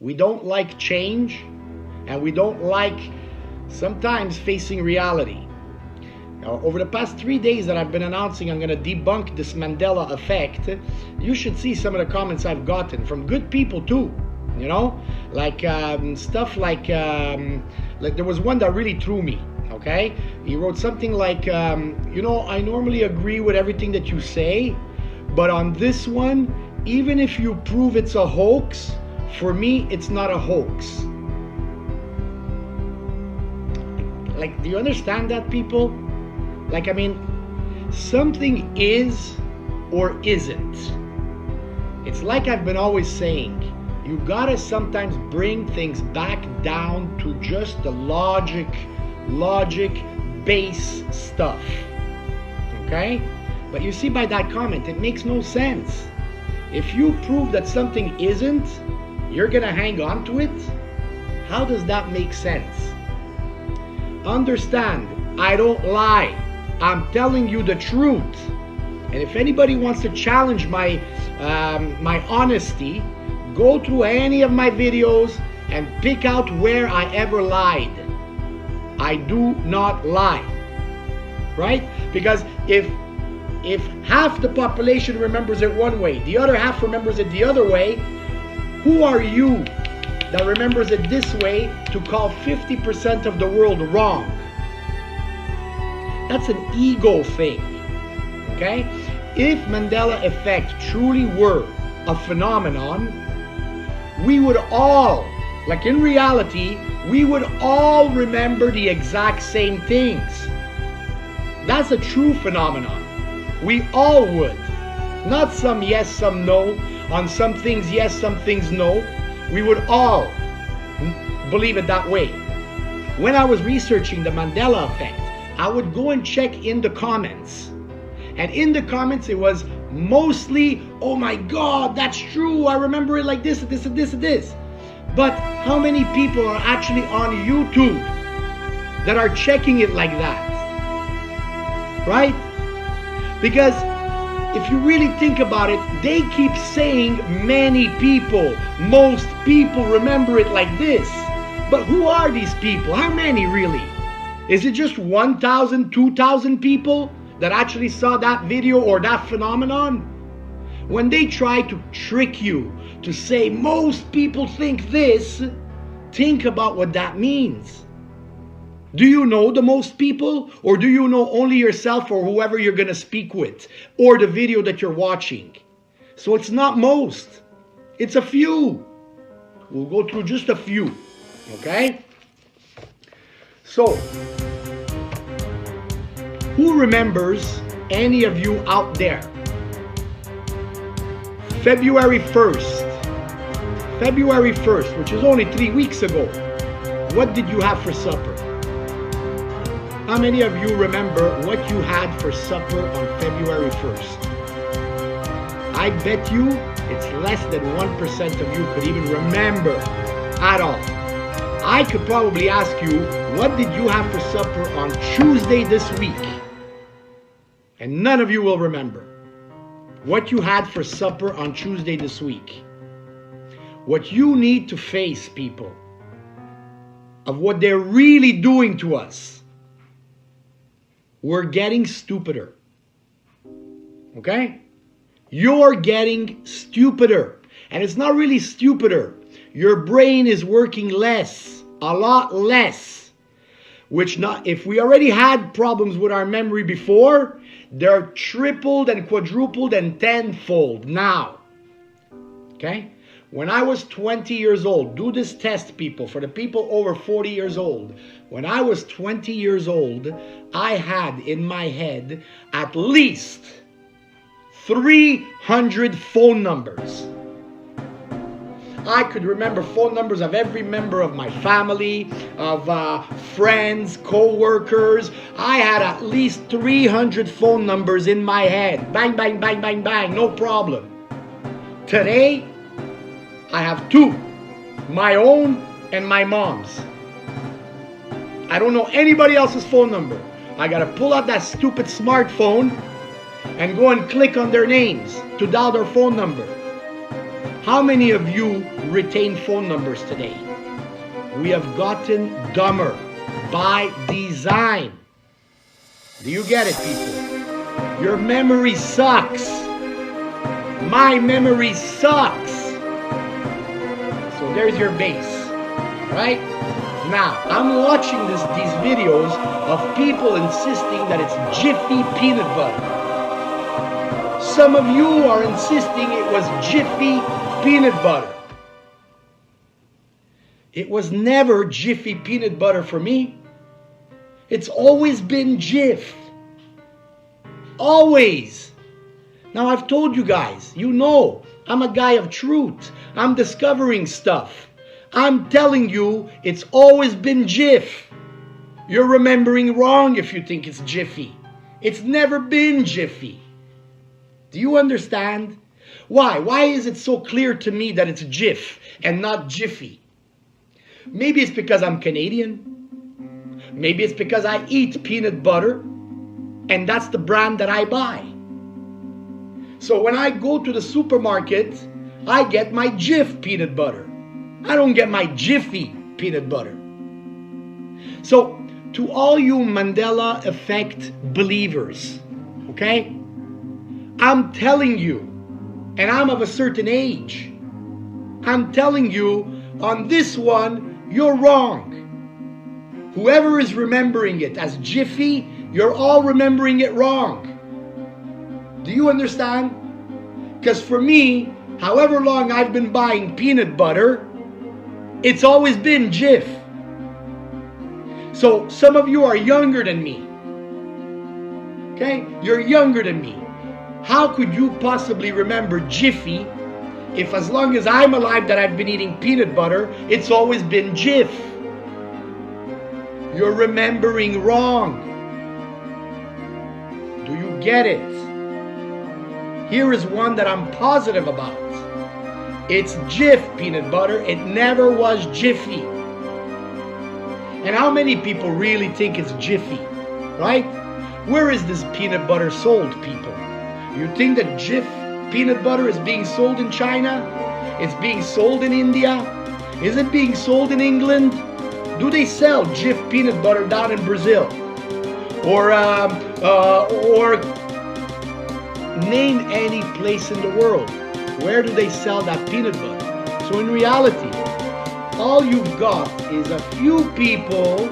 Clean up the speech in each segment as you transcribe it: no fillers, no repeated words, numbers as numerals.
We don't like change, and we don't like sometimes facing reality. Now, over the past 3 days that I've been announcing I'm going to debunk this Mandela effect, you should see some of the comments I've gotten from good people too. You know, like stuff like there was one that really threw me. Okay, he wrote something like, you know, I normally agree with everything that you say, but on this one, even if you prove it's a hoax, for me, it's not a hoax. Like, do you understand that, people? Like, I mean, something is or isn't. It's like I've been always saying, you gotta sometimes bring things back down to just the logic base stuff. Okay? But you see, by that comment, it makes no sense. If you prove that something isn't, you're gonna hang on to it? How does that make sense? Understand, I don't lie. I'm telling you the truth. And if anybody wants to challenge my honesty, go through any of my videos and pick out where I ever lied. I do not lie, right? Because if half the population remembers it one way, the other half remembers it the other way, who are you that remembers it this way to call 50% of the world wrong? That's an ego thing, okay? If Mandela effect truly were a phenomenon, we would all, like in reality, we would all remember the exact same things. That's a true phenomenon. We all would. Not some yes, some no. On some things yes, some things no. We would all believe it that way. When I was researching the Mandela effect, I would go and check in the comments. And in the comments, it was mostly, oh my God, that's true. I remember it like this, and this, and this, and this. But how many people are actually on YouTube that are checking it like that? Right? Because if you really think about it, they keep saying many people, most people remember it like this. But who are these people? How many really? Is it just 1,000, 2,000 people that actually saw that video or that phenomenon? When they try to trick you to say most people think this, think about what that means. Do you know the most people, or do you know only yourself or whoever you're going to speak with, or the video that you're watching? So it's not most, it's a few. We'll go through just a few, okay? So, who remembers, any of you out there, February 1st, which is only 3 weeks ago, what did you have for supper? How many of you remember what you had for supper on February 1st? I bet you it's less than 1% of you could even remember at all. I could probably ask you, what did you have for supper on Tuesday this week? And none of you will remember what you had for supper on Tuesday this week. What you need to face, people, of what they're really doing to us. We're getting stupider. Okay? You're getting stupider. And it's not really stupider. Your brain is working less, a lot less. Which not, if we already had problems with our memory before, they're tripled and quadrupled and tenfold now. Okay? When I was 20 years old, do this test, people, for the people over 40 years old. When I was 20 years old, I had in my head at least 300 phone numbers. I could remember phone numbers of every member of my family, of friends, co-workers. I had at least 300 phone numbers in my head. Bang, bang, bang, bang, bang, no problem. Today, I have 2, my own and my mom's. I don't know anybody else's phone number. I gotta pull out that stupid smartphone and go and click on their names to dial their phone number. How many of you retain phone numbers today? We have gotten dumber by design. Do you get it, people? Your memory sucks. My memory sucks. So there's your base, right? Now, I'm watching these videos of people insisting that it's Jiffy peanut butter. Some of you are insisting it was Jiffy peanut butter. It was never Jiffy peanut butter for me. It's always been Jif. Always. Now I've told you guys, you know, I'm a guy of truth. I'm discovering stuff. I'm telling you, it's always been Jif. You're remembering wrong if you think it's Jiffy. It's never been Jiffy. Do you understand? Why? Why is it so clear to me that it's Jif and not Jiffy? Maybe it's because I'm Canadian. Maybe it's because I eat peanut butter and that's the brand that I buy. So when I go to the supermarket, I get my Jif peanut butter. I don't get my Jiffy peanut butter. So to all you Mandela effect believers, okay? I'm telling you, and I'm of a certain age, I'm telling you, on this one, you're wrong. Whoever is remembering it as Jiffy, you're all remembering it wrong. Do you understand? Because for me, however long I've been buying peanut butter, it's always been Jif. So some of you are younger than me. Okay? You're younger than me. How could you possibly remember Jiffy if as long as I'm alive that I've been eating peanut butter, it's always been Jif? You're remembering wrong. Do you get it? Here is one that I'm positive about. It's Jif peanut butter. It never was Jiffy. And how many people really think it's Jiffy, right? Where is this peanut butter sold, people? You think that Jif peanut butter is being sold in China? It's being sold in India? Is it being sold in England? Do they sell Jif peanut butter down in Brazil? Or name any place in the world. Where do they sell that peanut butter? So in reality, all you've got is a few people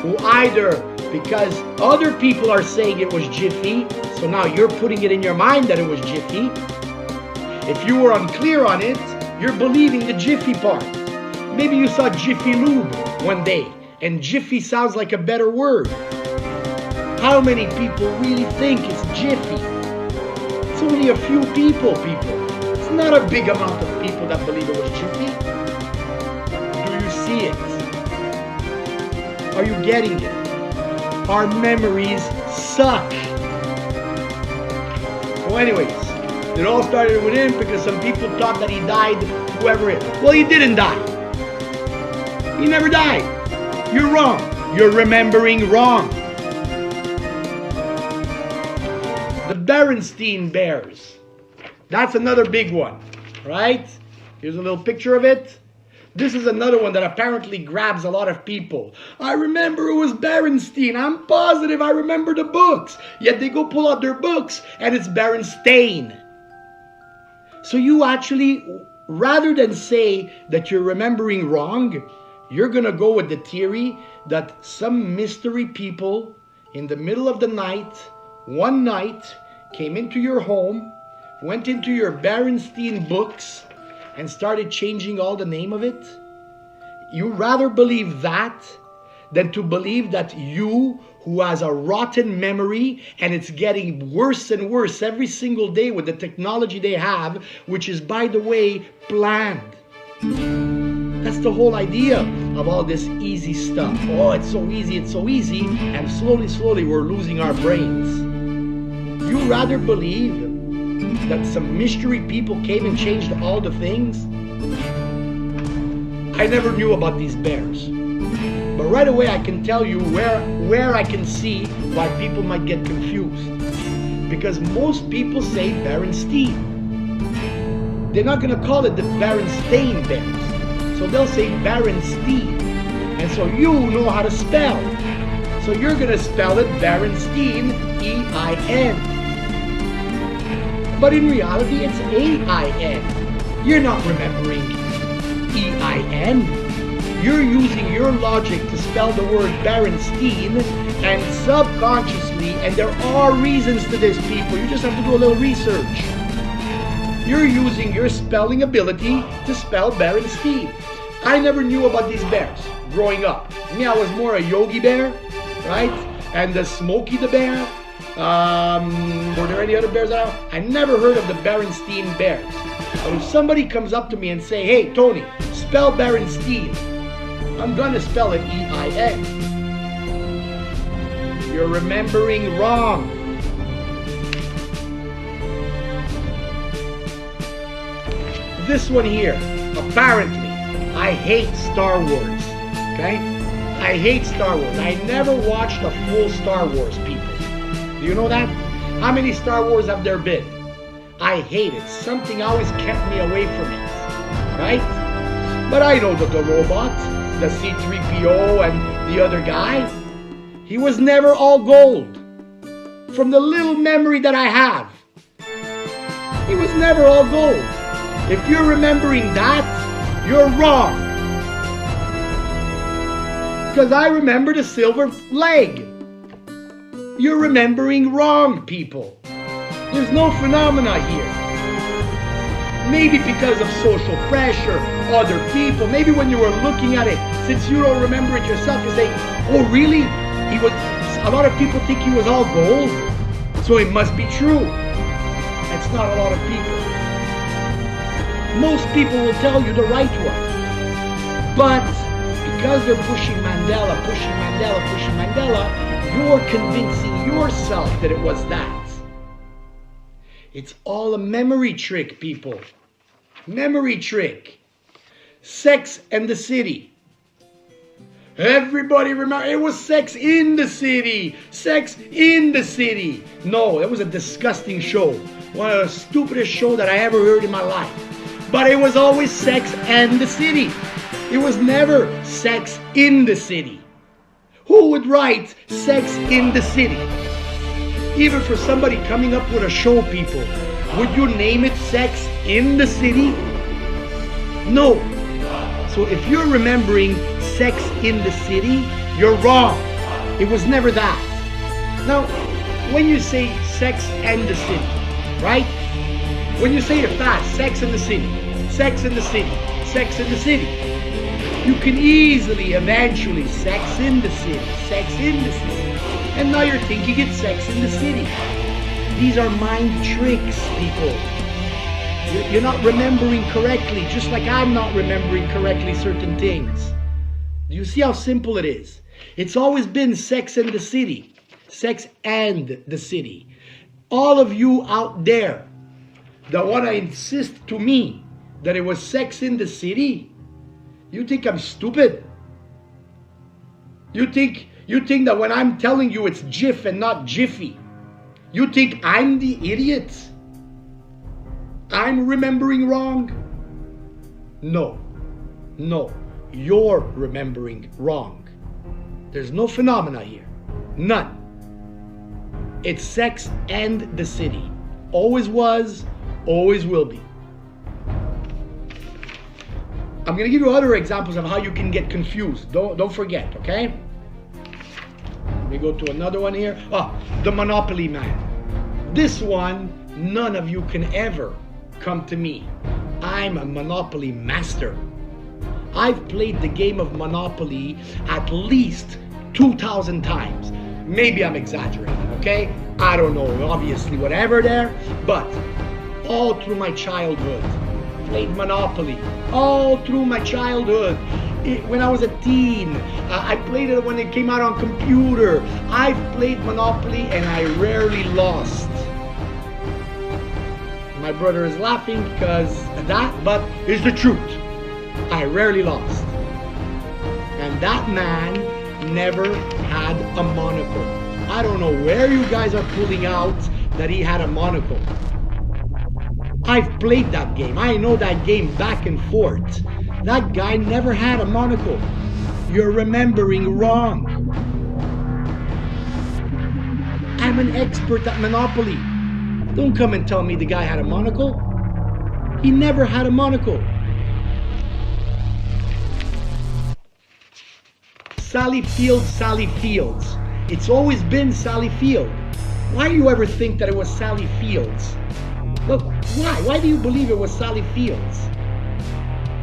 who either, because other people are saying it was Jiffy, so now you're putting it in your mind that it was Jiffy. If you were unclear on it, you're believing the Jiffy part. Maybe you saw Jiffy Lube one day, and Jiffy sounds like a better word. How many people really think it's Jiffy? It's only a few people. It's not a big amount of people that believe it was Jiffy. Do you see it? Are you getting it? Our memories suck. So anyways, it all started with him because some people thought that he died, whoever it is. Well, he didn't die. He never died. You're wrong. You're remembering wrong. The Berenstain Bears. That's another big one, right? Here's a little picture of it. This is another one that apparently grabs a lot of people. I remember it was Berenstain. I'm positive I remember the books. Yet they go pull out their books and it's Berenstain. So you actually, rather than say that you're remembering wrong, you're going to go with the theory that some mystery people in the middle of the night, one night, came into your home, went into your Berenstain books, and started changing all the name of it? You rather believe that than to believe that you, who has a rotten memory, and it's getting worse and worse every single day with the technology they have, which is, by the way, planned. That's the whole idea of all this easy stuff. Oh, it's so easy, and slowly we're losing our brains. You rather believe that some mystery people came and changed all the things? I never knew about these bears. But right away I can tell you where I can see why people might get confused. Because most people say Berenstain. they're not going to call it the Berenstain Bears. So they'll say Berenstein. And so you know how to spell. So you're going to spell it Berenstein, E-I-N. But in reality, it's A-I-N. You're not remembering E-I-N. You're using your logic to spell the word Berenstein, and subconsciously, and there are reasons to this, people, you just have to do a little research. You're using your spelling ability to spell Berenstein. I never knew about these bears growing up. Me, I was more a Yogi Bear, right? And the Smokey the Bear. Were there any other bears around? I never heard of the Berenstein Bears. But if somebody comes up to me and say, hey, Tony, spell Berenstein, I'm gonna spell it E-I-N. You're remembering wrong. This one here, apparently, I hate Star Wars, okay? I hate Star Wars. I never watched a full Star Wars, people. Do you know that? How many Star Wars have there been? I hate it. Something always kept me away from it, right? But I know that the robot, the C-3PO and the other guy, he was never all gold. From the little memory that I have, he was never all gold. If you're remembering that, you're wrong. Because I remember the silver leg. You're remembering wrong, people. There's no phenomena here. Maybe because of social pressure, other people. Maybe when you were looking at it, since you don't remember it yourself, you say, oh really? He was. A lot of people think he was all gold, so it must be true. That's not a lot of people. Most people will tell you the right one. But because they're pushing Mandela, you're convincing yourself that it was that. It's all a memory trick, people. Memory trick. Sex and the City. Everybody remember, it was Sex in the City. Sex in the City. No, it was a disgusting show. One of the stupidest shows that I ever heard in my life. But it was always Sex and the City. It was never Sex in the City. Who would write Sex in the City? Even for somebody coming up with a show, people, would you name it Sex in the City? No. So if you're remembering Sex in the City, you're wrong. It was never that. Now, when you say Sex and the City, right? When you say it fast, Sex in the City, Sex in the City, Sex in the City, you can easily, eventually, Sex in the City, Sex in the City. And now you're thinking it's Sex in the City. These are mind tricks, people. You're not remembering correctly, just like I'm not remembering correctly certain things. Do you see how simple it is? It's always been Sex and the City. Sex and the City. All of you out there that want to insist to me that it was Sex in the City, you think I'm stupid? You think that when I'm telling you it's Jiff and not Jiffy, you think I'm the idiot? I'm remembering wrong? No. No. You're remembering wrong. There's no phenomena here. None. It's Sex and the City. Always was, always will be. I'm going to give you other examples of how you can get confused. Don't forget, okay? Let me go to another one here. Oh, the Monopoly Man. This one, none of you can ever come to me. I'm a Monopoly master. I've played the game of Monopoly at least 2,000 times. Maybe I'm exaggerating, okay? I don't know, obviously, whatever there. But all through my childhood, played Monopoly. All through my childhood. When I was a teen, I played it when it came out on computer. I've played Monopoly and I rarely lost. My brother is laughing because of that, but it's the truth. I rarely lost. And that man never had a monocle. I don't know where you guys are pulling out that he had a monocle. I've played that game. I know that game back and forth. That guy never had a monocle. You're remembering wrong. I'm an expert at Monopoly. Don't come and tell me the guy had a monocle. He never had a monocle. Sally Fields, Sally Fields. It's always been Sally Field. Why do you ever think that it was Sally Fields? Look, why? Why do you believe it was Sally Fields?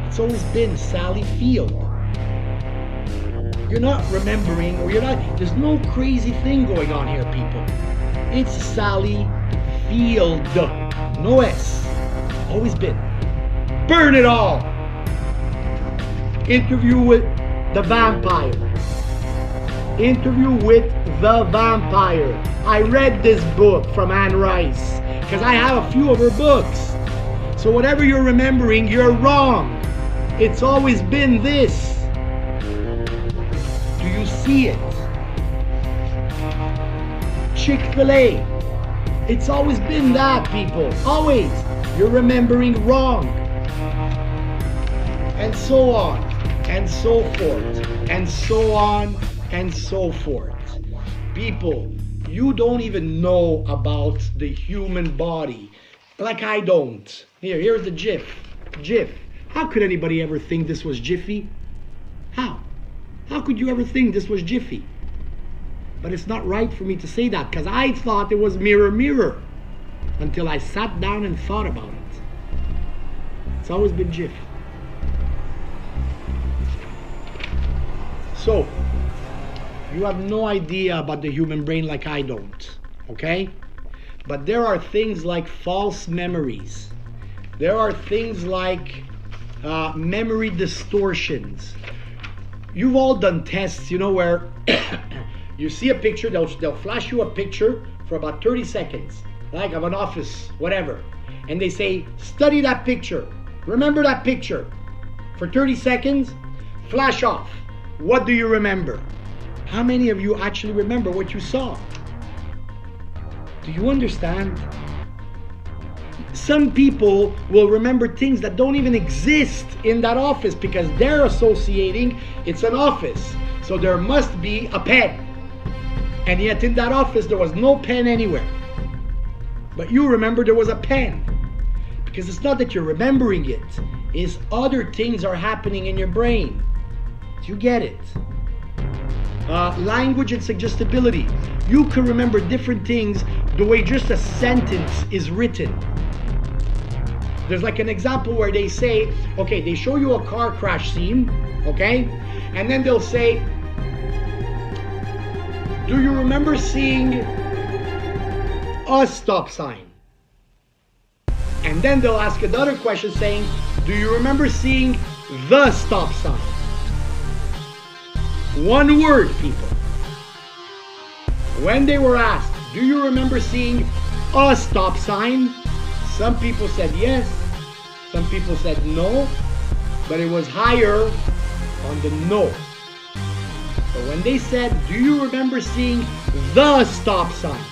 It's always been Sally Field. You're not remembering, or there's no crazy thing going on here, people. It's Sally Field. No S. Always been. Burn it all. Interview with the vampire. Interview with the vampire. I read this book from Anne Rice because I have a few of her books. So whatever you're remembering, you're wrong. It's always been this. Do you see it? Chick-fil-A. It's always been that, people. Always. You're remembering wrong. And so on. And so forth. And so on. And so forth. People, you don't even know about the human body. Like I don't. Here's the JIPP. JIPP. How could anybody ever think this was Jiffy? How? How could you ever think this was Jiffy? But it's not right for me to say that because I thought it was mirror, mirror until I sat down and thought about it. It's always been JIPP. So, you have no idea about the human brain like I don't, okay? But there are things like false memories. There are things like memory distortions. You've all done tests, you know, where you see a picture, they'll flash you a picture for about 30 seconds, like of an office, whatever. And they say, study that picture. Remember that picture. For 30 seconds, flash off. What do you remember? How many of you actually remember what you saw? Do you understand? Some people will remember things that don't even exist in that office because they're associating it's an office. So there must be a pen. And yet in that office there was no pen anywhere. But you remember there was a pen. Because it's not that you're remembering it. It's other things are happening in your brain. Do you get it? Language and suggestibility. You can remember different things the way just a sentence is written. There's like an example where they say, okay, they show you a car crash scene, okay? And then they'll say, do you remember seeing a stop sign? And then they'll ask another question saying, do you remember seeing the stop sign? One word, people. When they were asked, do you remember seeing a stop sign? Some people said yes, some people said no, but it was higher on the no. But when they said, do you remember seeing the stop sign?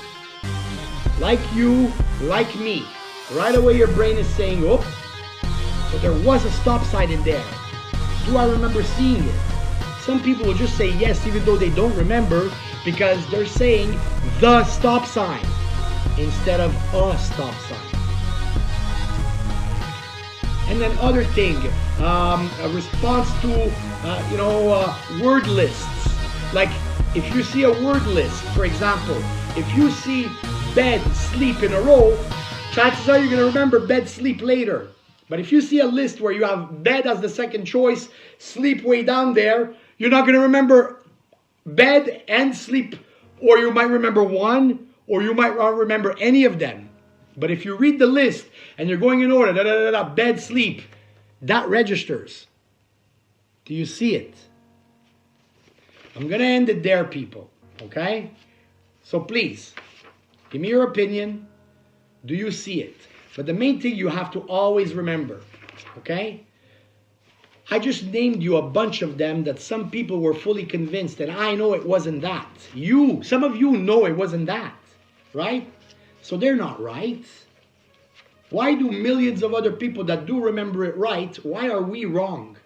Like you, like me, right away your brain is saying, oops, so there was a stop sign in there. Do I remember seeing it? Some people will just say yes even though they don't remember because they're saying the stop sign instead of a stop sign. And then other thing, a response to, word lists. Like if you see a word list, for example, if you see bed, sleep in a row, chances are you're going to remember bed, sleep later. But if you see a list where you have bed as the second choice, sleep way down there, you're not going to remember bed and sleep, or you might remember one, or you might not remember any of them. But if you read the list and you're going in order, bed, sleep, that registers. Do you see it? I'm going to end it there, people. Okay? So please, give me your opinion. Do you see it? But the main thing you have to always remember, okay? I just named you a bunch of them that some people were fully convinced, and I know it wasn't that. Some of you know it wasn't that, right? So they're not right. Why do millions of other people that do remember it right, why are we wrong?